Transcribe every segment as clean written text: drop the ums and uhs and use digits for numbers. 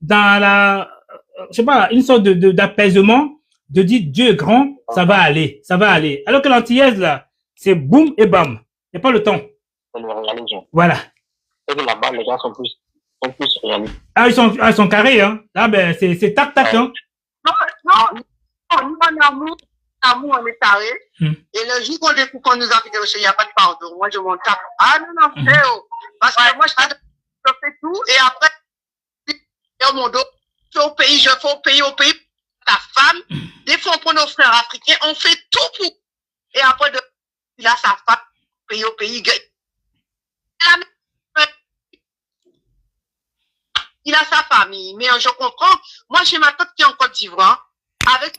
dans la, je sais pas, une sorte d'apaisement, de dire Dieu est grand, ça va aller, ça va aller. Alors que l'antillaise, là, c'est boum et bam. Il n'y a pas le temps. Voilà. Et là-bas, les gens sont plus réalistes. Ah, ils sont carrés, hein. Ah, ben, c'est tac, tac, hein. Non, amour, on est taré. Et le jour qu'on découvre qu'on nous a fait il n'y a pas de pardon. Moi, je m'en tape. Ah, non, c'est parce que moi, je fais tout. Et après, dans mon dos, je fais au pays, ta femme. Des fois, pour nos frères africains, on fait tout pour. Et après, il a sa femme, au pays. Il a sa famille. Mais je comprends. Moi, j'ai ma tante qui est en Côte d'Ivoire. Avec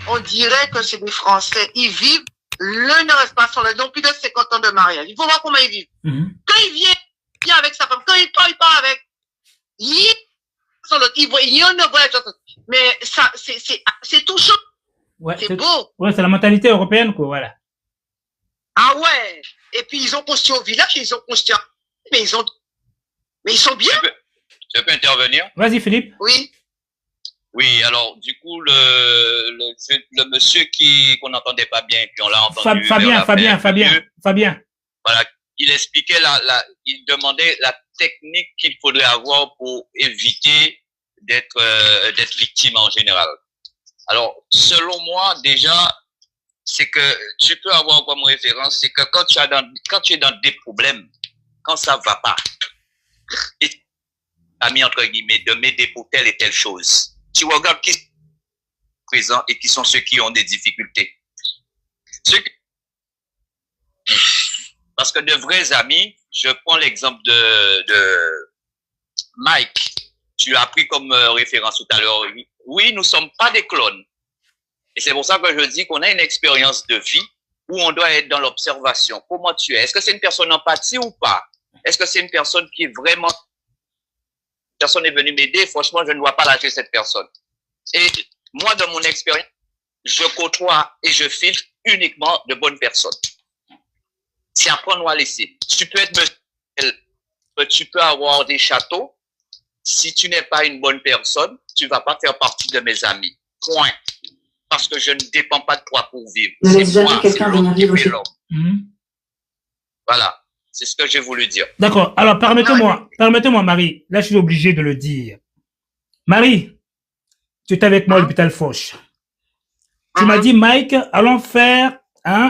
on dirait que c'est des Français. Ils vivent, l'un ne reste pas sur le don, plus de 50 ans de mariage. Il faut voir comment ils vivent. Quand il vient avec sa femme, quand il part avec, il ne voit mais ça, c'est touchant. Ouais, c'est beau. Ouais, c'est la mentalité européenne, quoi, voilà. Ah ouais. Et puis, ils ont construit au village, ils ont construit, mais ils sont bien. Je peux intervenir? Vas-y, Philippe. Oui. Oui, alors du coup le monsieur qu'on n'entendait pas bien, puis on l'a entendu. Fabien. Voilà, il expliquait il demandait la technique qu'il faudrait avoir pour éviter d'être victime en général. Alors selon moi déjà, c'est que tu peux avoir comme référence, c'est que quand tu es dans des problèmes, quand ça va pas, et tu as mis entre guillemets de m'aider pour telle et telle chose. Tu regardes qui sont présents et qui sont ceux qui ont des difficultés. Parce que de vrais amis, je prends l'exemple de Mike. Tu as pris comme référence tout à l'heure. Oui, nous sommes pas des clones. Et c'est pour ça que je dis qu'on a une expérience de vie où on doit être dans l'observation. Comment tu es? Est-ce que c'est une personne empathie ou pas? Est-ce que c'est une personne qui est vraiment... Personne est venu m'aider, franchement, je ne dois pas lâcher cette personne. Et moi, dans mon expérience, je côtoie et je filtre uniquement de bonnes personnes. C'est à prendre ou à laisser. Tu peux tu peux avoir des châteaux. Si tu n'es pas une bonne personne, tu ne vas pas faire partie de mes amis. Point. Parce que je ne dépends pas de toi pour vivre. C'est moi, c'est l'homme qui fait l'homme. Voilà. C'est ce que j'ai voulu dire. D'accord. Alors, permettez-moi, Marie. Là, je suis obligé de le dire. Marie, tu étais avec moi à l'hôpital Foch. Tu m'as dit, Mike, allons faire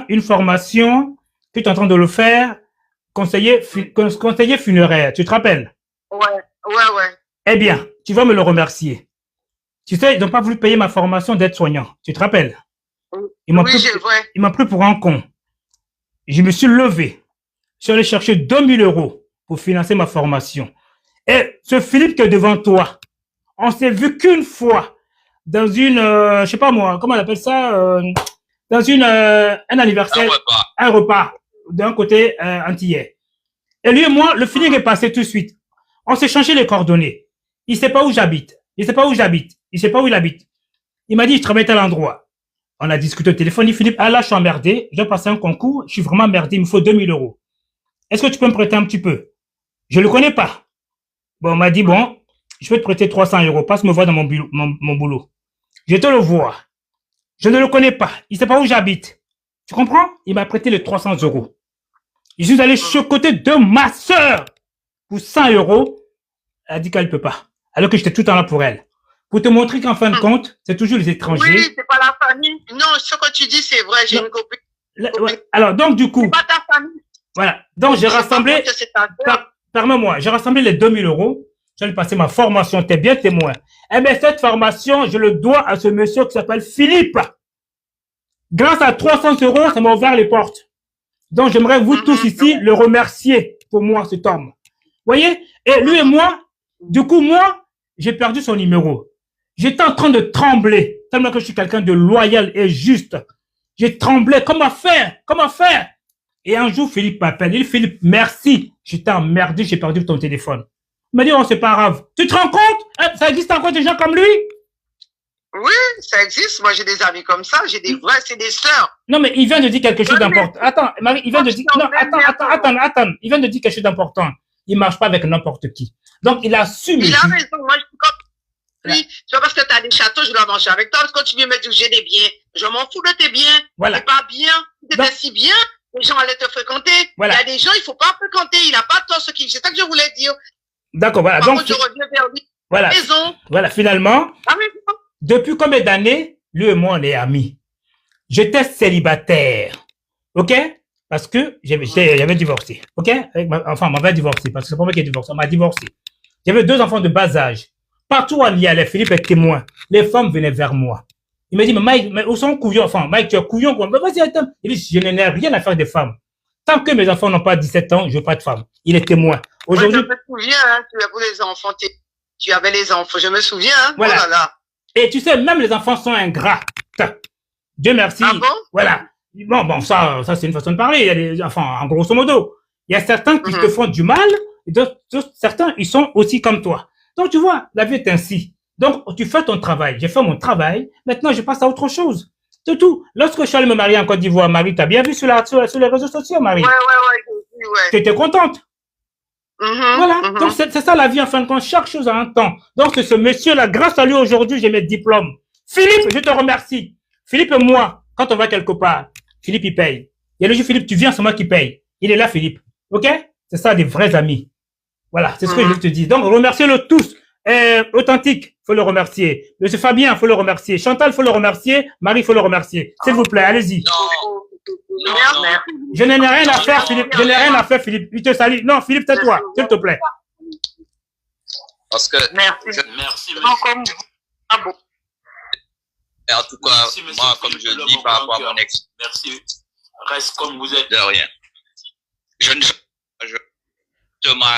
une formation. Tu es en train de le faire. Conseiller funéraire. Tu te rappelles? Ouais. Eh bien, tu vas me le remercier. Tu sais, ils n'ont pas voulu payer ma formation d'aide-soignant. Tu te rappelles? Il m'a pris pour un con. Je me suis levé. Je suis allé chercher 2000 € pour financer ma formation. Et ce Philippe qui est devant toi, on s'est vu qu'une fois dans une, je sais pas moi, comment on appelle ça, dans un anniversaire, un repas d'un côté antillais. Et lui et moi, le feeling est passé tout de suite. On s'est changé les coordonnées. Il sait pas où j'habite. Il sait pas où il habite. Il m'a dit, je travaille à tel endroit. On a discuté au téléphone. Il dit, Philippe, là, je suis emmerdé. Je dois passer un concours. Je suis vraiment emmerdé. Il me faut 2000 €. Est-ce que tu peux me prêter un petit peu? Je le connais pas. Bon, on m'a dit, bon, je peux te prêter 300 €. Passe me voir dans mon boulot. Je te le vois. Je ne le connais pas. Il sait pas où j'habite. Tu comprends? Il m'a prêté les 300 €. Je suis allé chocoter de ma sœur pour 100 €. Elle a dit qu'elle ne peut pas. Alors que j'étais tout le temps là pour elle. Pour te montrer qu'en fin de compte, c'est toujours les étrangers. Oui, c'est pas la famille. Non, ce que tu dis, c'est vrai. J'ai une copine. Alors, donc, du coup. C'est pas ta famille. Voilà. Donc, j'ai rassemblé, permets-moi, j'ai rassemblé les 2000 €. J'allais passer ma formation, t'es bien témoin. Eh bien, cette formation, je le dois à ce monsieur qui s'appelle Philippe. Grâce à 300 €, ça m'a ouvert les portes. Donc, j'aimerais vous tous ici le remercier pour moi, cet homme. Voyez? Et lui et moi, du coup, moi, j'ai perdu son numéro. J'étais en train de trembler, tellement que je suis quelqu'un de loyal et juste. J'ai tremblé. Comment faire? Et un jour, Philippe m'appelle. Il dit, Philippe, merci. J'étais emmerdé, j'ai perdu ton téléphone. Il m'a dit, oh, c'est pas grave. Tu te rends compte? Ça existe encore des gens comme lui? Oui, ça existe. Moi, j'ai des amis comme ça. J'ai des vrais, c'est des sœurs. Non, mais il vient de dire quelque chose d'important. Attends, Marie, il vient de dire, non, attends. Il vient de dire quelque chose d'important. Il marche pas avec n'importe qui. Donc, il a su. Il a raison. Moi, je suis comme lui. C'est pas parce que tu as des châteaux, je dois manger avec toi. Parce que quand tu viens me dire j'ai des biens, je m'en fous de tes biens. Voilà. C'est pas bien. C'était si bien, les gens allaient te fréquenter. Voilà. Il y a des gens, il faut pas fréquenter. Il n'a pas tort, c'est ça que je voulais dire. D'accord, voilà. Par Donc, contre, je reviens vers lui. voilà. Raison. Voilà, finalement, depuis combien d'années, lui et moi, on est amis. J'étais célibataire. OK? Parce que j'avais divorcé. OK? Enfin, on m'avait divorcé. Parce que c'est pas moi qui ai divorcé. On m'a divorcé. J'avais 2 enfants de bas âge. Partout où on y allait, Philippe est témoin. Les femmes venaient vers moi. Il m'a dit, mais Mike, où sont couillons? Enfin, Mike, tu es couillon, quoi. Mais vas-y, attends. Il dit, je n'ai rien à faire des femmes. Tant que mes enfants n'ont pas 17 ans, je veux pas de femmes. Il est témoin. Aujourd'hui. Je me souviens, hein, tu avais les enfants, tu avais les enfants. Je me souviens, hein. Voilà. Oh là là. Et tu sais, même les enfants sont ingrats. Dieu merci. Ah bon? Voilà. Bon, ça, c'est une façon de parler. Il y a des, enfin, en grosso modo. Il y a certains qui te font du mal, et certains, ils sont aussi comme toi. Donc, tu vois, la vie est ainsi. Donc, tu fais ton travail. J'ai fait mon travail. Maintenant, je passe à autre chose. C'est tout. Lorsque je suis allé me marier en Côte d'Ivoire, Marie, t'as bien vu sur les réseaux sociaux, Marie? Ouais. Tu étais contente. Voilà. Donc, c'est ça la vie, en fin de compte. Chaque chose a un temps. Donc, c'est ce monsieur-là, grâce à lui, aujourd'hui, j'ai mes diplômes. Philippe, je te remercie. Philippe et moi, quand on va quelque part, Philippe, il paye. Il y a le jour, Philippe, tu viens, c'est moi qui paye. Il est là, Philippe. OK? C'est ça, des vrais amis. Voilà, c'est ce que je te dis. Donc, remerciez-le tous. Authentique, faut le remercier. Monsieur Fabien, faut le remercier. Chantal, faut le remercier. Marie, faut le remercier. S'il vous plaît, allez-y. Non. Je n'ai rien à faire, Philippe. Je n'ai rien à faire, Philippe. Il te salue. Non, Philippe, tais-toi, s'il te plaît. Parce que. Merci. Merci, monsieur. En tout cas, moi, comme je dis par rapport à mon ex. Merci. Reste comme vous êtes. De rien. Je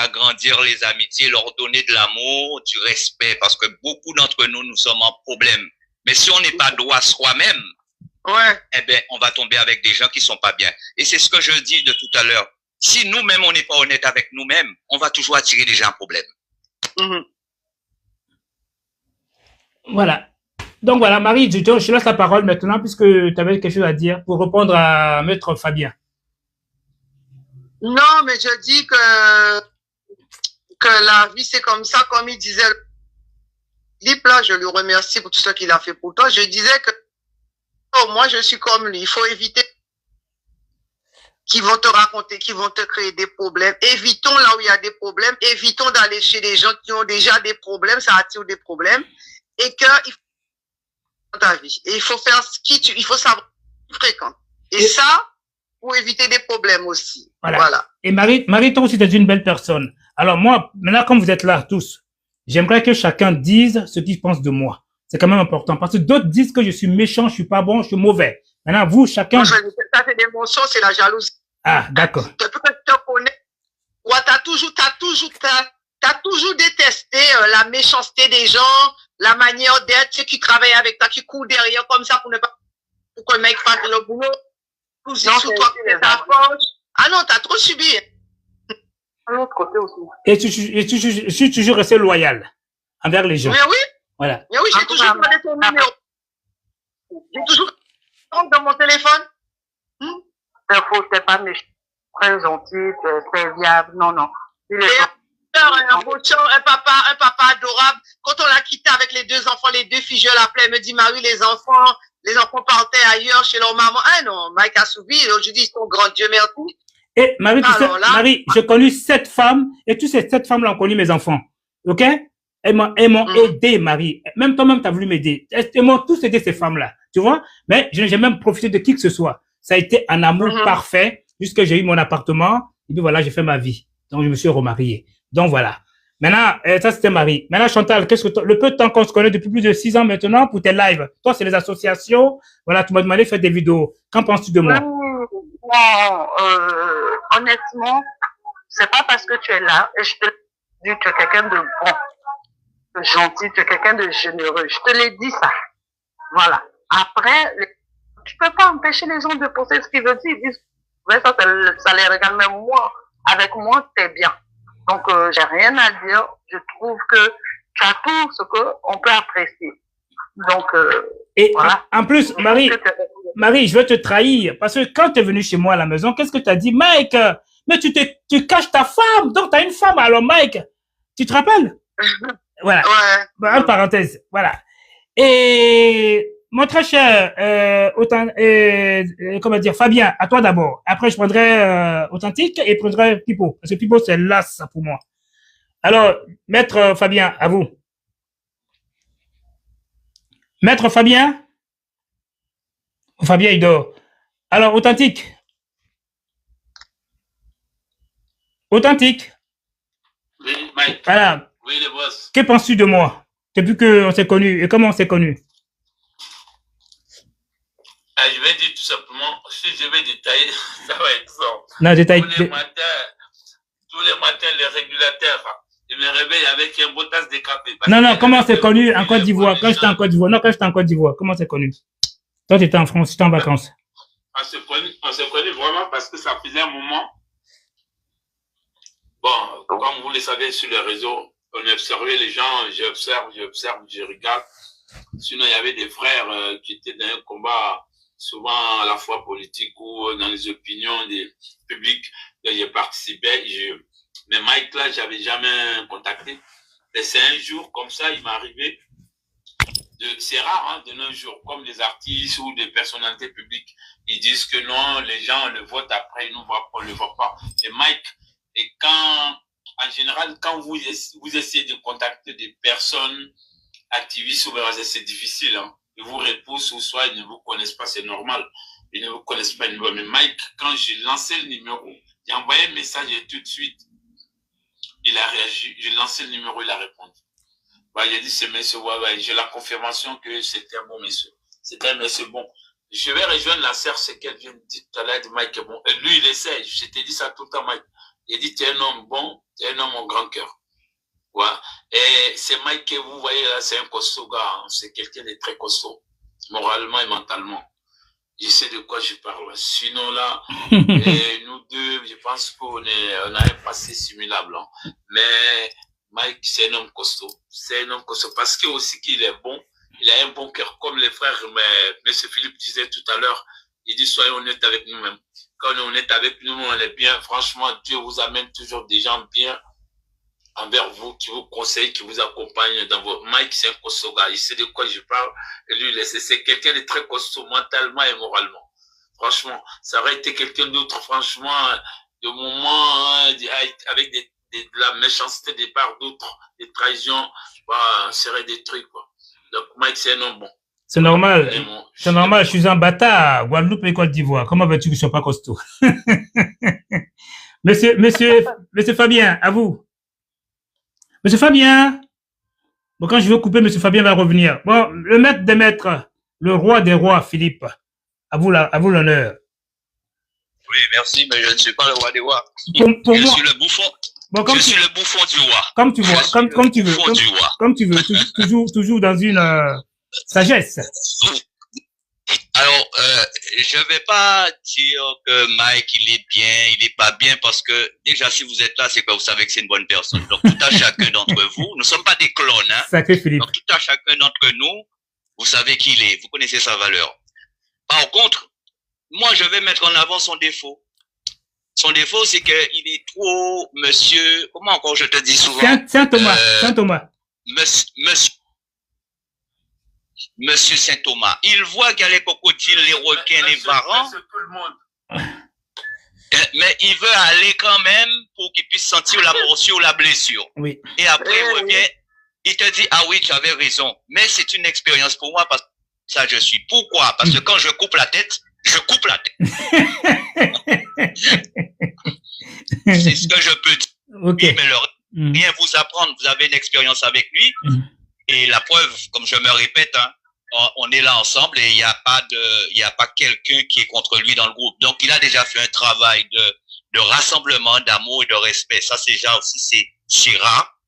agrandir les amitiés, leur donner de l'amour, du respect, parce que beaucoup d'entre nous sommes en problème. Mais si on n'est pas droit soi-même, eh ben, on va tomber avec des gens qui sont pas bien. Et c'est ce que je dis de tout à l'heure. Si nous-mêmes, on n'est pas honnête avec nous-mêmes, on va toujours attirer des gens en problème. Voilà. Donc voilà, Marie, je te laisse la parole maintenant puisque tu avais quelque chose à dire pour répondre à Maître Fabien. Non, mais je dis que la vie, c'est comme ça, comme il disait. Philippe, là, je lui remercie pour tout ce qu'il a fait pour toi. Je disais que moi, je suis comme lui. Il faut éviter qui vont te raconter, qui vont te créer des problèmes. Évitons là où il y a des problèmes. Évitons d'aller chez des gens qui ont déjà des problèmes. Ça attire des problèmes. Et que il faut ta vie. Et il faut faire il faut savoir ce que tu fréquentes. Et ça, pour éviter des problèmes aussi. Voilà. Et Marie, toi aussi, tu es une belle personne. Alors moi, maintenant, comme vous êtes là tous, j'aimerais que chacun dise ce qu'il pense de moi. C'est quand même important. Parce que d'autres disent que je suis méchant, je suis pas bon, je suis mauvais. Maintenant, vous, chacun... Ça, c'est l'émotion, c'est la jalousie. Ah, d'accord. Depuis que tu te connais, t'as toujours détesté la méchanceté des gens, la manière d'être, ceux qui travaillent avec toi, qui courent derrière comme ça pour que le mec fasse le boulot. Toujours sous toi, c'est ta poche. Ah non, t'as trop subi. De l'autre côté aussi. Et je suis toujours resté loyal envers les gens. Mais oui. Voilà. Mais oui, j'ai toujours gardé ton numéro. J'ai toujours dans mon téléphone. T'es pas méchant, très gentil, t'es viable. Non. Un papa adorable. Quand on l'a quitté avec les 2 enfants, les 2 filles, je l'appelais, elle me dit, Marie, les enfants partaient ailleurs chez leur maman. Ah non, Mike a suivi, je dis, ils sont grands, Dieu merci. Et Marie, tu sais, Marie, j'ai connu 7 femmes, et toutes ces 7 femmes-là ont connu mes enfants. OK? Elles m'ont aidé, Marie. Même toi-même, tu as voulu m'aider. Elles m'ont tous aidé, ces femmes-là. Tu vois? Mais je n'ai même profité de qui que ce soit. Ça a été un amour parfait, jusqu'à j'ai eu mon appartement, et puis voilà, j'ai fait ma vie. Donc, je me suis remarié. Donc, voilà. Maintenant, ça, c'était Marie. Maintenant, Chantal, qu'est-ce que le peu de temps qu'on se connaît depuis plus de 6 ans maintenant pour tes lives? Toi, c'est les associations. Voilà, tu m'as demandé de faire des vidéos. Qu'en penses-tu de moi? Honnêtement, c'est pas parce que tu es là et je te dis que tu es quelqu'un de bon, de gentil, tu es quelqu'un de généreux. Je te l'ai dit ça. Voilà. Après, tu peux pas empêcher les gens de penser ce qu'ils veulent dire. Ils disent, ouais, ça les regarde même moi. Avec moi, t'es bien. Donc, j'ai rien à dire. Je trouve que tu as tout ce qu'on peut apprécier. Donc, et voilà. En plus, Marie, je veux te trahir. Parce que quand tu es venu chez moi à la maison, qu'est-ce que tu as dit? Mike, mais tu caches ta femme. Donc, tu as une femme. Alors, Mike, Tu te rappelles? Voilà. Ouais. En parenthèse, voilà. Et mon très cher, comment dire, Fabien, à toi d'abord. Après, je prendrai Authentique et prendrai Pipo. Parce que Pipo, c'est l'as pour moi. Alors, Maître Fabien, à vous. Maître Fabien? Fabien, il dort. Alors, Authentique. Authentique. Oui, Mike. Voilà. Oui, le boss. Que penses-tu de moi depuis qu'on s'est connus et comment on s'est connus? Je vais dire tout simplement, si je vais détailler, ça va être ça. Non, détaille. Tous les matins, les régulateurs, je me réveille avec un beau tasse de café. Non, comment on s'est connus en Côte d'Ivoire? Quand j'étais en Côte d'Ivoire. Non, quand j'étais en Côte d'Ivoire. Comment on s'est connus? Toi, tu étais en France, tu étais en vacances. On s'est connus vraiment parce que ça faisait un moment. Bon, comme vous le savez, sur les réseaux, on observait les gens, j'observe, je regarde. Sinon, il y avait des frères qui étaient dans un combat, souvent à la fois politique ou dans les opinions des publics. J'ai participé. Mais Mike, là, j'avais jamais contacté. Et c'est un jour comme ça, il m'est arrivé. C'est rare, hein, de nos jours, comme les artistes ou des personnalités publiques, ils disent que non, les gens le votent après, ils ne le voient pas. Et Mike, et en général, quand vous essayez de contacter des personnes activistes, c'est difficile, hein. Ils vous repoussent ou soit ils ne vous connaissent pas, c'est normal. Ils ne vous connaissent pas. Mais Mike, quand j'ai lancé le numéro, j'ai envoyé un message et tout de suite, il a réagi. J'ai lancé le numéro, il a répondu. J'ai dit, c'est monsieur, ouais, j'ai la confirmation que c'était un bon monsieur. C'était un monsieur bon. Je vais rejoindre la sœur, c'est qu'elle vient de dire tout à l'heure, Mike est bon. Et lui, il essaie. Je t'ai dit ça tout le temps, Mike. Il dit, tu es un homme bon, tu es un homme au grand cœur. Ouais. Et c'est Mike que vous voyez là, c'est un costaud gars. Hein. C'est quelqu'un de très costaud, moralement et mentalement. Je sais de quoi je parle. Sinon là, et nous deux, je pense qu'on a un passé similable. Hein. Mais Mike, c'est un homme costaud. C'est un homme costaud parce que aussi qu'il est bon. Il a un bon cœur, comme les frères, mais M. Philippe disait tout à l'heure. Il dit, soyez honnêtes avec nous-mêmes. Quand on est honnête avec nous, on est bien. Franchement, Dieu vous amène toujours des gens bien envers vous, qui vous conseillent, qui vous accompagnent dans vos... Mike, c'est un costaud gars. Il sait de quoi je parle. Et lui, c'est quelqu'un de très costaud, mentalement et moralement. Franchement, ça aurait été quelqu'un d'autre, franchement, de moment, avec de la méchanceté des parts d'autres, des trahisons, serait détruit, quoi. Donc, Mike, c'est un homme bon. C'est normal. C'est normal, je suis un bâtard. Guadeloupe et Côte d'Ivoire. Comment veux-tu que je sois pas costaud? Monsieur Fabien, à vous. Monsieur Fabien. Bon, quand je veux couper, monsieur Fabien va revenir. Bon, le maître des maîtres, le roi des rois, Philippe. À vous l'honneur. Oui, merci, mais je ne suis pas le roi des rois. Pour je moi, suis le bouffon. Bon, je suis le bouffon du roi. Comme tu vois, comme tu veux. Comme tu veux. Toujours dans une sagesse. Alors, je vais pas dire que Mike, il est bien, il est pas bien, parce que déjà, si vous êtes là, c'est que vous savez que c'est une bonne personne. Donc, tout à chacun d'entre vous, nous ne sommes pas des clones, hein. Sacré Philippe. Donc, tout à chacun d'entre nous, vous savez qui il est, vous connaissez sa valeur. Par contre, moi, je vais mettre en avant son défaut. Son défaut, c'est qu'il est trop, monsieur, comment encore je te dis souvent? Saint-Thomas. Monsieur Saint-Thomas. Il voit qu'il y a les crocodiles, les requins, les varans. Mais il veut aller quand même pour qu'il puisse sentir la morsure ou la blessure. Oui. Et après, il revient, il te dit, ah oui, tu avais raison. Mais c'est une expérience pour moi, parce que ça, je suis. Pourquoi? Parce que quand je coupe la tête, je coupe la tête. C'est ce que je peux dire. Okay. Mais rien vous apprendre. Vous avez une expérience avec lui. Et la preuve, comme je me répète, hein, on est là ensemble et il n'y a pas quelqu'un qui est contre lui dans le groupe. Donc, il a déjà fait un travail de rassemblement, d'amour et de respect. Ça, c'est déjà aussi, c'est rare.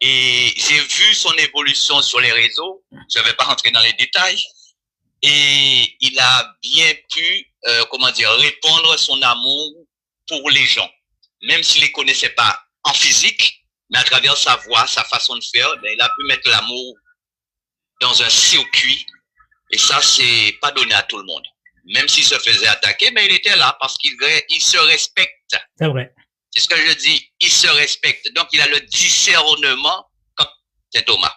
Et j'ai vu son évolution sur les réseaux. Je ne vais pas rentrer dans les détails. Et il a bien pu, répandre son amour pour les gens. Même s'il ne les connaissait pas en physique, mais à travers sa voix, sa façon de faire, il a pu mettre l'amour dans un circuit. Et ça, c'est pas donné à tout le monde. Même s'il se faisait attaquer, mais il était là parce qu'il se respecte. C'est vrai. C'est ce que je dis. Il se respecte. Donc, il a le discernement comme c'est Thomas.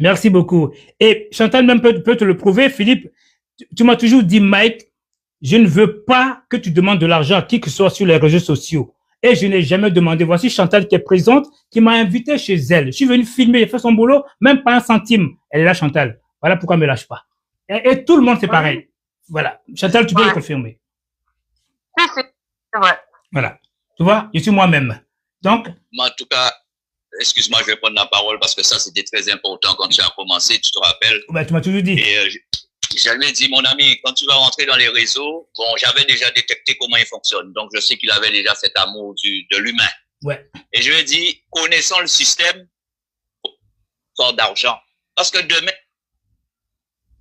Merci beaucoup. Et Chantal même peut te le prouver. Philippe, tu m'as toujours dit, Mike, je ne veux pas que tu demandes de l'argent à qui que ce soit sur les réseaux sociaux. Et je n'ai jamais demandé. Voici Chantal qui est présente, qui m'a invité chez elle. Je suis venu filmer, j'ai fait son boulot, même pas un centime. Elle est là, Chantal. Voilà pourquoi elle me lâche pas. Et tout le monde, c'est pareil. Voilà. Chantal, tu peux le confirmer. Oui, c'est vrai. Voilà. Tu vois, je suis moi-même. Donc. En tout cas, excuse-moi, je vais prendre la parole parce que ça, c'était très important quand tu as commencé, tu te rappelles. Ben, tu m'as toujours dit. Et je lui ai dit, mon ami, quand tu vas rentrer dans les réseaux, bon, j'avais déjà détecté comment ils fonctionnent. Donc, je sais qu'il avait déjà cet amour de l'humain. Ouais. Et je lui ai dit, connaissant le système, sort d'argent. Parce que demain,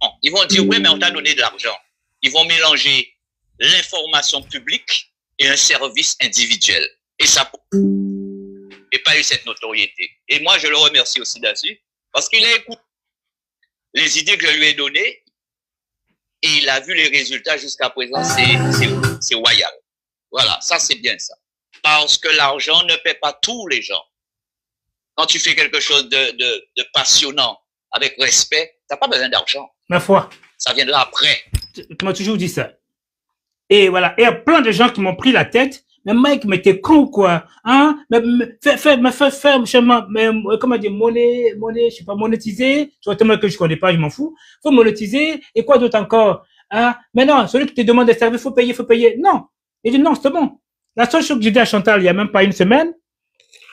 bon, ils vont dire, oui, mais on t'a donné de l'argent. Ils vont mélanger l'information publique et un service individuel. Et ça n'a pas eu cette notoriété. Et moi, je le remercie aussi là-dessus, parce qu'il a écouté les idées que je lui ai données et il a vu les résultats jusqu'à présent, c'est royal. Voilà, ça c'est bien ça. Parce que l'argent ne paie pas tous les gens. Quand tu fais quelque chose de passionnant, avec respect, tu n'as pas besoin d'argent. Ma foi. Ça viendra après. Tu m'as toujours dit ça. Et voilà. Et il y a plein de gens qui m'ont pris la tête. Mais Mike, mais t'es con ou quoi? Hein? Mais comment dire, je sais pas, monétiser. Tu vois, tellement que je connais pas, je m'en fous. Faut monétiser. Et quoi d'autre encore? Hein? Mais non, celui qui te demande des services, faut payer. Non. Il dit non, c'est bon. La seule chose que j'ai dit à Chantal, il y a même pas une semaine,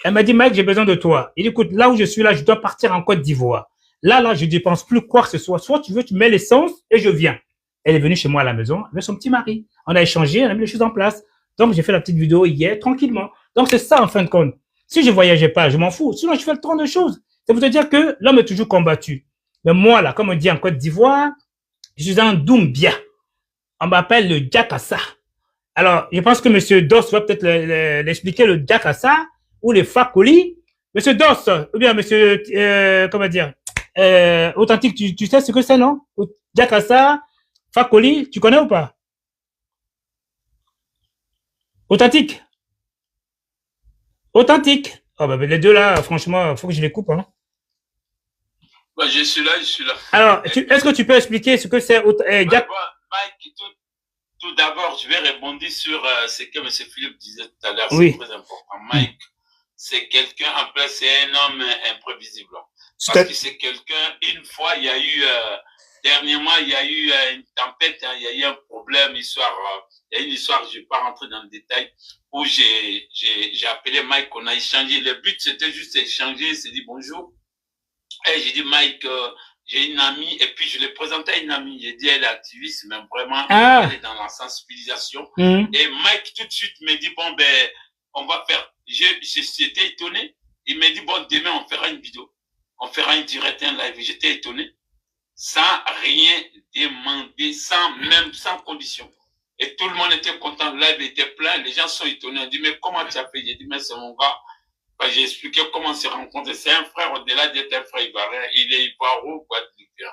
elle m'a dit, Mike, j'ai besoin de toi. Il dit, écoute, là où je suis là, je dois partir en Côte d'Ivoire. Là, je dépense plus quoi que ce soit. Soit tu veux, tu mets l'essence et je viens. Elle est venue chez moi à la maison avec son petit mari. On a échangé, on a mis les choses en place. Donc, j'ai fait la petite vidéo hier, tranquillement. Donc, c'est ça, en fin de compte. Si je voyageais pas, je m'en fous. Sinon, je fais le tour de choses. Ça veut dire que l'homme est toujours combattu. Mais moi, là, comme on dit en Côte d'Ivoire, je suis un Doumbia. On m'appelle le Jakassa. Alors, je pense que M. Dos va peut-être l'expliquer, le Jakassa ou les Fakoli. M. Dos, ou bien M. Comment dire, Authentique, tu sais ce que c'est, non? Jakassa, Fakoli, tu connais ou pas? Authentique. Oh, bah, les deux là, franchement, faut que je les coupe, hein. Bah, je suis là. Alors, est-ce que tu peux expliquer ce que c'est, Mike, tout d'abord, je vais rebondir sur ce que M. Philippe disait tout à l'heure. Oui. C'est très important. Mike, c'est quelqu'un, en plus, c'est un homme imprévisible. Parce que c'est quelqu'un, une fois, il y a eu, dernièrement, il y a eu une tempête, hein, il y a eu un problème, il y a une histoire, je ne vais pas rentrer dans le détail, où j'ai appelé Mike, on a échangé. Le but, c'était juste d'échanger, c'est dit bonjour. Et j'ai dit, Mike, j'ai une amie, et puis je l'ai présenté à une amie. J'ai dit, elle est activiste, mais vraiment, elle est dans la sensibilisation. Et Mike, tout de suite, me dit, bon, ben, on va faire, j'étais étonné. Il m'a dit, bon, demain, on fera une vidéo. On fera une direct, un live. J'étais étonné. Sans rien demander, sans condition. Et tout le monde était content. Le live était plein. Les gens sont étonnés. On dit, mais comment tu as fait? J'ai dit, mais c'est mon gars. Ben, j'ai expliqué comment on s'est rencontrés. C'est un frère, au-delà d'être un frère ivoirien. Il est ivoiro, quoi.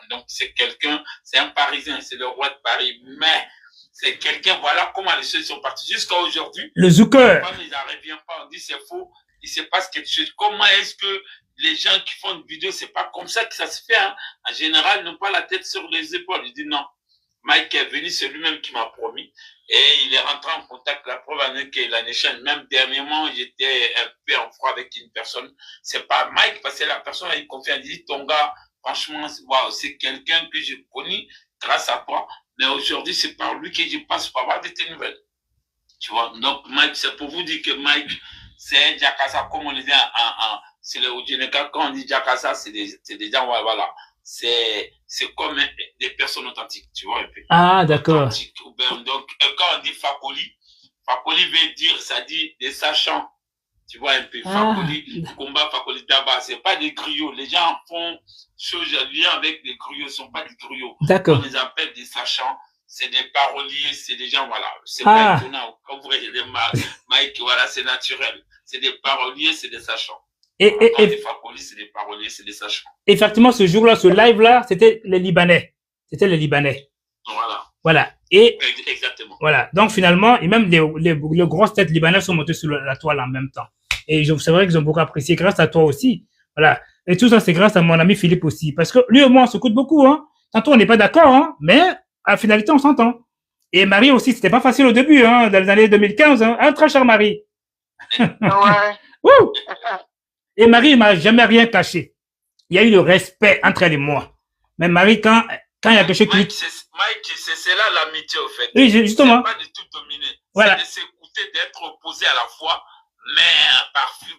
Donc, c'est quelqu'un, c'est un Parisien, c'est le roi de Paris. Mais, c'est quelqu'un, voilà comment les choses sont parties. Jusqu'à aujourd'hui. Le Zucker. Il n'en revient pas. On dit, c'est faux. Il se passe quelque chose. Comment est-ce que les gens qui font une vidéo, c'est pas comme ça que ça se fait, hein. En général, ils n'ont pas la tête sur les épaules. Je dis non. Mike est venu, c'est lui-même qui m'a promis. Et il est rentré en contact. La preuve en est qu'il en échange. Même dernièrement, j'étais un peu en froid avec une personne. C'est pas Mike, parce que la personne a eu confiance. Elle dit, ton gars, franchement, wow, c'est quelqu'un que j'ai connu grâce à toi. Mais aujourd'hui, c'est par lui que je passe pour avoir de tes nouvelles. Tu vois. Donc, Mike, c'est pour vous dire que Mike, c'est un Jakassa, comme on le dit c'est le Sénégal, quand on dit Jakassa, c'est des gens, voilà. C'est comme des personnes authentiques, tu vois, un peu. Ah, d'accord. Donc, quand on dit Fakoli veut dire, ça dit des sachants, tu vois, un peu. Fakoli, combat Fakoli Daba, c'est pas des griots. Les gens font chose lien avec des griots, ce sont pas des griots. D'accord. On les appelle des sachants. C'est des paroliers, c'est des gens, voilà. C'est pas étonnant. Quand vous voyez des Mike, voilà, c'est naturel. C'est des paroliers, c'est des sachants. Et des Fakoli, c'est des paroliers, c'est des sachants. Effectivement, ce jour-là, ce live-là, c'était les Libanais. Voilà. Et exactement. Voilà. Donc finalement, et même les grosses têtes libanaises sont montées sur la toile en même temps. Et c'est vrai qu'ils ont beaucoup apprécié grâce à toi aussi. Voilà. Et tout ça, c'est grâce à mon ami Philippe aussi. Parce que lui et moi, on s'écoute beaucoup, hein. Tantôt, on n'est pas d'accord, hein. Mais, à la finalité, on s'entend. Et Marie aussi, c'était pas facile au début, hein, dans les années 2015, hein. Hein, très chère Marie. Ouais. Et Marie, il m'a jamais rien caché. Il y a eu le respect entre elle et moi. Mais Marie, quand il y a quelque chose qui... Mike, c'est là l'amitié, au fait. Oui, justement. C'est pas du tout dominer. Voilà. C'est de s'écouter, d'être opposé à la fois. Mais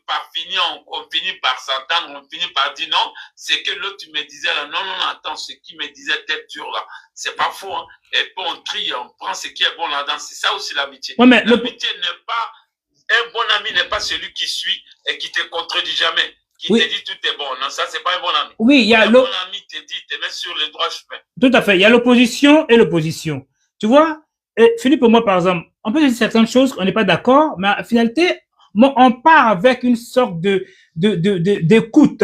par finir, on finit par s'entendre, on finit par dire non, c'est que l'autre me disait là, non, attends, ce qui me disait tête dure là, c'est pas faux, hein. Et puis on trie, on prend ce qui est bon là-dedans, c'est ça aussi l'amitié. Ouais, mais l'amitié n'est pas, un bon ami n'est pas celui qui suit et qui te contredit jamais, qui te dit tout est bon, non, ça c'est pas un bon ami. Oui, il y a un bon ami te dit, te met sur le droit chemin. Tout à fait, il y a l'opposition et l'opposition. Tu vois, Philippe et moi par exemple, on peut dire certaines choses, on n'est pas d'accord, mais en finalité, on part avec une sorte d'écoute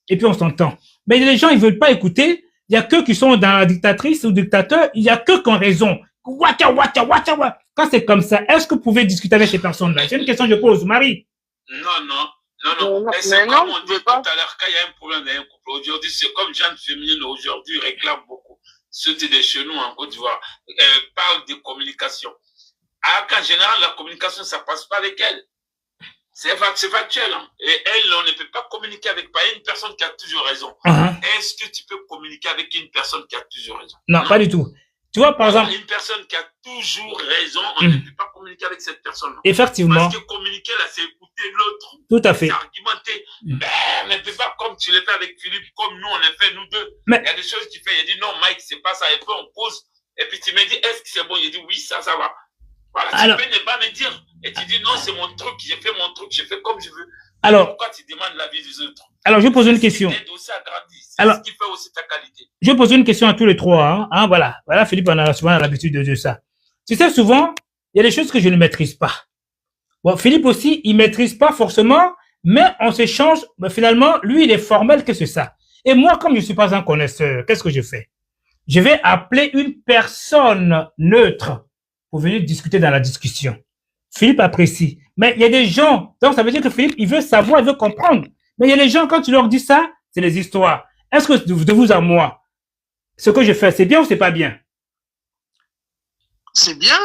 et puis on s'entend. Mais les gens, ils veulent pas écouter. Il y a que qui sont dans la dictatrice ou dictateur. Il y a que qui ont raison. Quand c'est comme ça, est-ce que vous pouvez discuter avec ces personnes-là? C'est une question que je pose, Marie. Non. Et c'est comme on dit tout à l'heure, quand il y a un problème dans un couple, aujourd'hui, c'est comme Jeanne Féminine aujourd'hui réclame beaucoup. Ceux de chez nous en Côte d'Ivoire parlent de communication. Alors qu'en général, la communication, ça passe pas avec elle. C'est factuel, hein. Et elle, on ne peut pas communiquer avec pas une personne qui a toujours raison. Est-ce que tu peux communiquer avec une personne qui a toujours raison? Non, pas du tout. Tu vois, par exemple... Une personne qui a toujours raison, on ne peut pas communiquer avec cette personne-là. Effectivement. Parce que communiquer, là, c'est écouter l'autre. Tout à fait. C'est argumenter. Ben, on ne peut pas comme tu l'as fait avec Philippe, comme nous, on l'a fait, nous deux. Mais... Il y a des choses qu'il fait. Il dit non, Mike, c'est pas ça. Et puis on pose. Et puis tu me dis, est-ce que c'est bon? Il dit oui, ça va. Voilà, alors, tu peux ne pas me dire. Et tu dis non, c'est mon truc, j'ai fait mon truc, j'ai fait comme je veux. Alors, pourquoi tu demandes l'avis des autres? Alors, je pose une question. C'est ce qui fait aussi ta qualité. Je pose une question à tous les trois. Hein, voilà, Philippe, on a souvent l'habitude de dire ça. Tu sais, souvent, il y a des choses que je ne maîtrise pas. Bon, Philippe aussi, il maîtrise pas forcément, mais on s'échange. Mais finalement, lui, il est formel que c'est ça. Et moi, comme je suis pas un connaisseur, qu'est-ce que je fais? Je vais appeler une personne neutre pour venir discuter dans la discussion. Philippe apprécie. Mais il y a des gens, donc ça veut dire que Philippe, il veut savoir, il veut comprendre. Mais il y a des gens, quand tu leur dis ça, c'est les histoires. Est-ce que de vous à moi, ce que je fais, c'est bien ou c'est pas bien? C'est bien.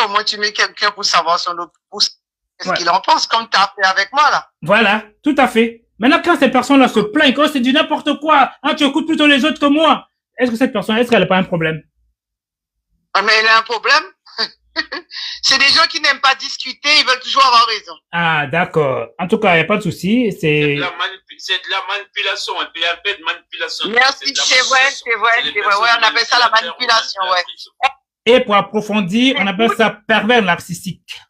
Au moins, tu mets quelqu'un pour savoir son autre pouce. Qu'est-ce qu'il en pense, comme tu as fait avec moi, là? Voilà, tout à fait. Maintenant, quand ces personnes-là se plaignent, quand c'est du n'importe quoi, hein, tu écoutes plutôt les autres que moi, est-ce que cette personne, est-ce qu'elle n'a pas un problème? Ah, mais elle a un problème? C'est des gens qui n'aiment pas discuter, ils veulent toujours avoir raison. Ah, d'accord. En tout cas, il n'y a pas de souci. C'est de la manipulation, un peu de manipulation. Merci, c'est vrai. Ouais, on appelle ça la manipulation, ouais. Et pour approfondir, on appelle ça pervers narcissique.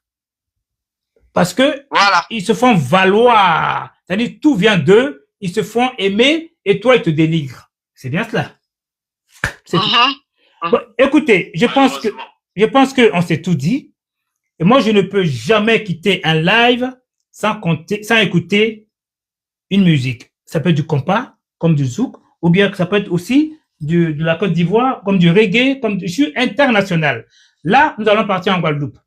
Parce que voilà, ils se font valoir. C'est-à-dire, tout vient d'eux, ils se font aimer et toi, ils te dénigrent. C'est bien cela. Bon, écoutez, je pense que on s'est tout dit. Et moi, je ne peux jamais quitter un live sans écouter une musique. Ça peut être du compas, comme du zouk, ou bien ça peut être aussi de la Côte d'Ivoire, comme du reggae, je suis international. Là, nous allons partir en Guadeloupe.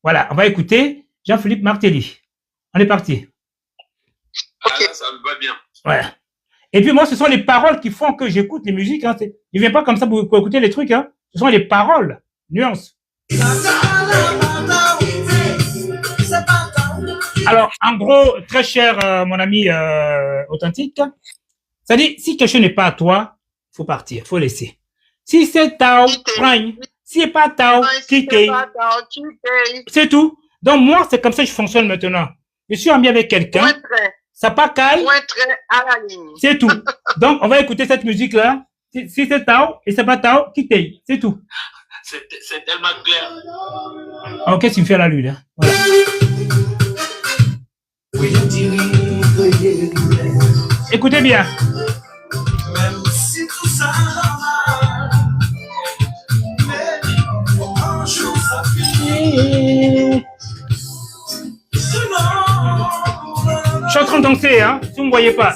Voilà, on va écouter Jean-Philippe Martelly. On est parti. Okay. Ah, ça me va bien. Ouais. Et puis moi, ce sont les paroles qui font que j'écoute les musiques. Hein. Je viens pas comme ça pour écouter les trucs. Hein. Ce sont les paroles. Nuance. Alors, en gros, très cher mon ami authentique, ça dit, si quelque chose n'est pas à toi, faut partir, faut laisser. Si c'est Tao, prends. Si c'est pas Tao, quitte. C'est tout. Donc moi, c'est comme ça que je fonctionne maintenant. Je suis ami avec quelqu'un. Ça pas caille. C'est tout. Donc, on va écouter cette musique-là. Si c'est Tao et c'est pas Tao, quitte. C'est tout. C'est tellement clair. Alors, qu'est-ce qu'il me fait là, lui, là? Voilà. Écoutez bien. Même si tout ça un jour ça finit. Je suis en train de danser, hein, si vous ne me voyez pas.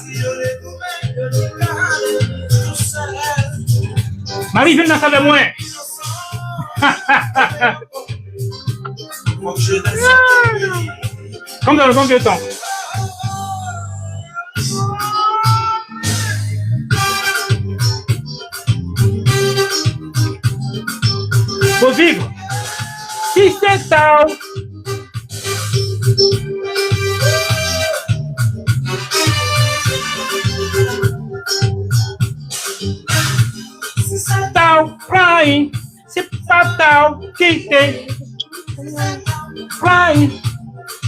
Marie, viens danser avec moi. Comme dans le bon vieux temps. Faut vivre. Si c'est tard. Tao, crying. C'est pas tao, quitter. Crying.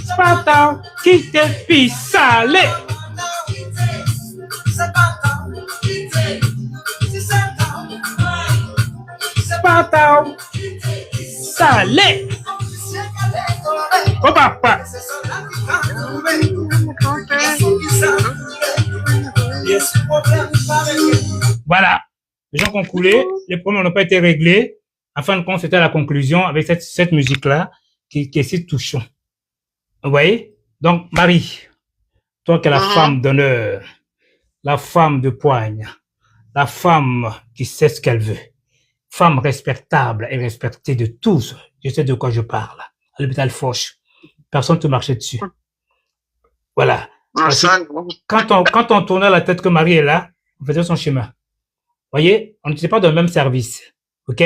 C'est pas tao, quitter. Puis salé. C'est pas tao. Salé. Oh papa. Voilà. Les gens qui ont coulé, les problèmes n'ont pas été réglés. En fin de compte, c'était la conclusion avec cette musique-là qui est si touchant. Vous voyez? Donc, Marie, toi qui es la femme d'honneur, la femme de poigne, la femme qui sait ce qu'elle veut, femme respectable et respectée de tous, je sais de quoi je parle. À l'hôpital Foch, personne ne te marchait dessus. Voilà. Quand on tournait la tête que Marie est là, on faisait son chemin. Voyez, on n'était pas dans le même service, ok?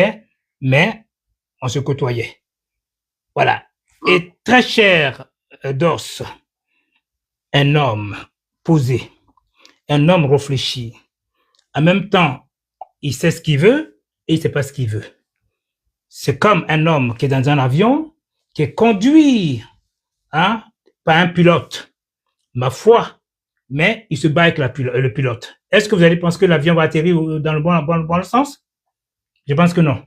Mais on se côtoyait. Voilà. Et très cher Dos, un homme posé, un homme réfléchi. En même temps, il sait ce qu'il veut et il sait pas ce qu'il veut. C'est comme un homme qui est dans un avion, qui est conduit, hein, par un pilote. Ma foi, mais il se bat avec le pilote. Est-ce que vous allez penser que l'avion va atterrir dans le bon sens? Je pense que non.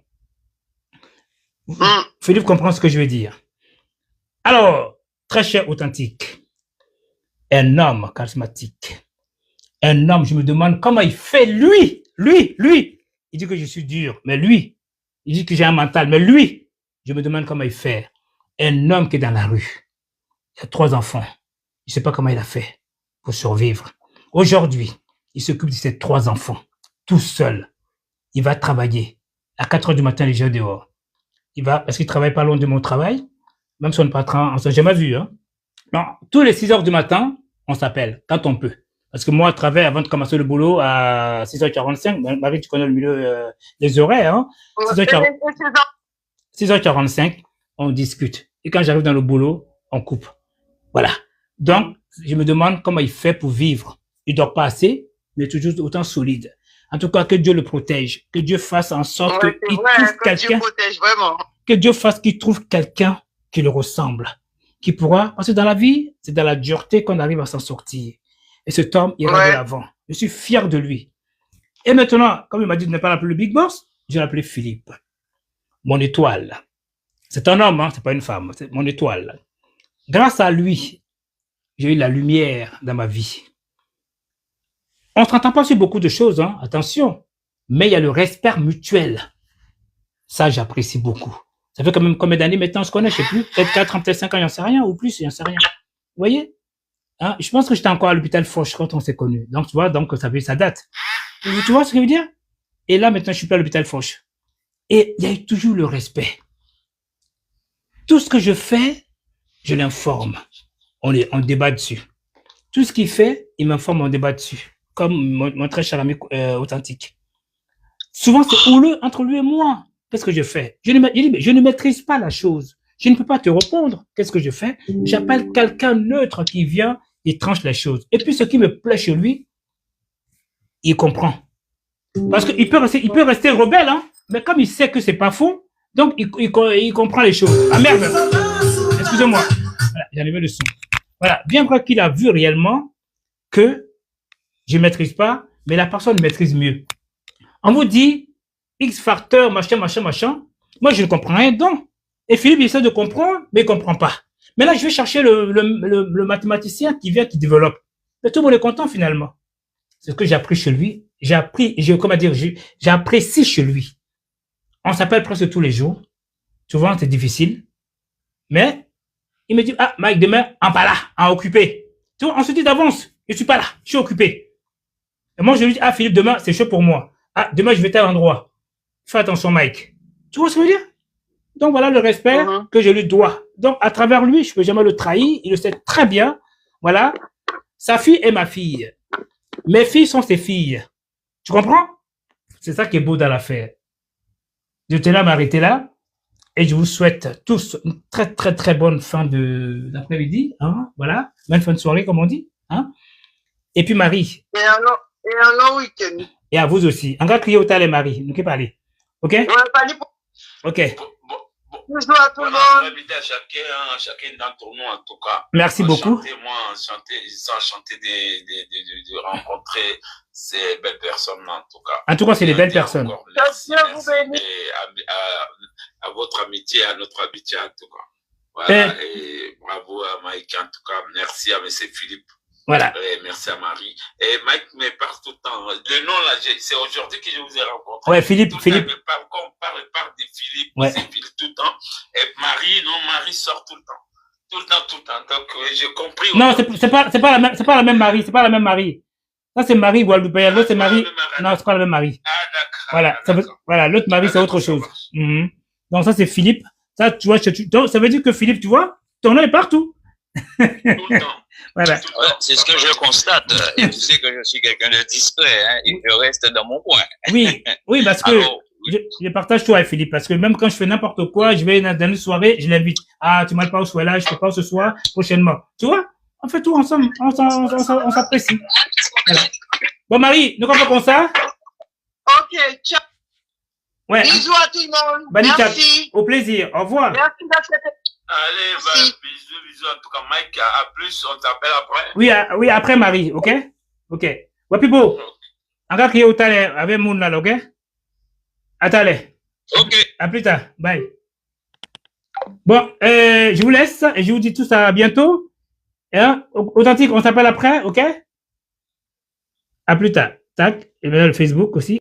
Philippe comprend ce que je veux dire. Alors, très cher Authentique, un homme charismatique, un homme, je me demande comment il fait, lui. Il dit que je suis dur, mais lui, il dit que j'ai un mental, mais lui, je me demande comment il fait. Un homme qui est dans la rue, il a 3 enfants, je ne sais pas comment il a fait pour survivre. Aujourd'hui, il s'occupe de ses 3 enfants, tout seul. Il va travailler. À 4 heures du matin, les gens dehors. Il va, parce qu'il travaille pas loin de mon travail, même son patron, on s'est jamais vu, hein. Non, tous les 6 heures du matin, on s'appelle, quand on peut. Parce que moi, je travaille avant de commencer le boulot à 6h45. Marie, tu connais le milieu des horaires, hein. 6h45, on discute. Et quand j'arrive dans le boulot, on coupe. Voilà. Donc, je me demande comment il fait pour vivre. Il dort pas assez, mais toujours autant solide. En tout cas, que Dieu le protège. Que Dieu fasse en sorte qu'il trouve quelqu'un. Que Dieu fasse qu'il trouve quelqu'un qui le ressemble. Qui pourra, parce que dans la vie, c'est dans la dureté qu'on arrive à s'en sortir. Et cet homme ira de l'avant. Je suis fier de lui. Et maintenant, comme il m'a dit de ne pas l'appeler le Big Boss, je l'ai appelé Philippe. Mon étoile. C'est un homme, hein, c'est pas une femme. C'est mon étoile. Grâce à lui, j'ai eu la lumière dans ma vie. On ne s'entend pas sur beaucoup de choses, hein, attention. Mais il y a le respect mutuel. Ça, j'apprécie beaucoup. Ça fait quand même combien d'années maintenant on se connaît, je sais plus. Peut-être 4 ans, peut-être 5 ans, j'en sais rien, ou plus, j'en sais rien. Vous voyez? Hein, je pense que j'étais encore à l'hôpital Foch quand on s'est connus. Donc, tu vois, donc ça date. Tu vois ce que je veux dire? Et là, maintenant, je suis plus à l'hôpital Foch. Et il y a eu toujours le respect. Tout ce que je fais, je l'informe. On débat dessus. Tout ce qu'il fait, il m'informe, on débat dessus. Comme mon très cher ami Authentique. Souvent, c'est houleux entre lui et moi. Qu'est-ce que je fais? Je ne maîtrise pas la chose. Je ne peux pas te répondre. Qu'est-ce que je fais? J'appelle quelqu'un neutre qui vient et tranche les choses. Et puis, ce qui me plaît chez lui, il comprend. Parce qu'il peut rester rebelle, hein, mais comme il sait que c'est pas faux, donc il comprend les choses. Ah merde! Excusez-moi. Voilà, j'ai enlevé le son. Voilà. Bien vrai qu'il a vu réellement que je maîtrise pas, mais la personne maîtrise mieux. On vous dit, X facteur, machin. Moi, je ne comprends rien donc. Et Philippe, il essaie de comprendre, mais il comprend pas. Mais là, je vais chercher le mathématicien qui développe. Et tout le monde est content finalement. C'est ce que j'ai appris chez lui. J'apprécie chez lui. On s'appelle presque tous les jours. Souvent, c'est difficile. Mais, il me dit, ah, Mike, demain, en occupé. Tu vois, on se dit d'avance, je suis pas là, je suis occupé. Et moi, je lui dis, ah, Philippe, demain, c'est chaud pour moi. Ah, demain, je vais à tel endroit. Fais attention, Mike. Tu vois ce que je veux dire? Donc, voilà le respect que je lui dois. Donc, à travers lui, je ne peux jamais le trahir. Il le sait très bien. Voilà. Sa fille est ma fille. Mes filles sont ses filles. Tu comprends? C'est ça qui est beau dans l'affaire. Je tenais à m'arrêter là. Et je vous souhaite tous une très, très, très bonne fin d'après-midi. Hein, voilà. Bonne fin de soirée, comme on dit. Hein. Et puis, Marie. Et un long week-end. Et à vous aussi. En cas crier au talent, Marie. Nous qui parler. OK? Ouais, OK. Bonjour à tout le monde. Chacun d'entre nous, en tout cas. Merci beaucoup. Enchanté de rencontrer ces belles personnes, en tout cas. En tout cas, c'est des belles personnes. Merci à votre amitié, à notre amitié, en tout cas. Voilà, et bravo à Mike, en tout cas. Merci à M. Philippe. Voilà. Et merci à Marie. Et Mike me parle tout le temps. Le nom, là, c'est aujourd'hui que je vous ai rencontré. Ouais, Philippe. Quand on parle de Philippe, ouais. C'est Philippe tout le temps. Et Marie sort tout le temps. Tout le temps. Donc, j'ai compris. Non, c'est pas la même Marie. C'est pas la même Marie. Ça, c'est Marie Guadeloupe. L'autre, c'est Marie. Non, c'est pas la même Marie. Ah, d'accord. Voilà. Voilà. L'autre Marie, c'est autre chose. Donc, ça, c'est Philippe. Ça, tu vois, donc, ça veut dire que Philippe, tu vois, ton nom est partout. Tout le temps. Voilà. Ouais, c'est ce que je constate. Et tu sais que je suis quelqu'un de discret, hein, et je reste dans mon coin. Oui, parce que je partage tout avec Philippe, parce que même quand je fais n'importe quoi, je vais dans une soirée, je l'invite. Ah, tu m'as pas au soir là, je te parle ce soir, prochainement. Tu vois? On fait tout ensemble, on s'apprécie. Voilà. Bon, Marie, nous comprenons ça? Ok, ciao. Ouais. Bisous à tout le monde. Merci. Au plaisir. Au revoir. Merci d'accepter. Allez, bisous en tout cas, Mike. À plus, on t'appelle après. Oui, après Marie, ok? Ok. Wapibo. Encore qu'il y ait autant avec mon là, ok? Attends. Ok. À plus tard. Bye. Bon, je vous laisse et je vous dis tous à bientôt. Hein? Authentique, on s'appelle après, ok? À plus tard. Tac. Et bien le Facebook aussi.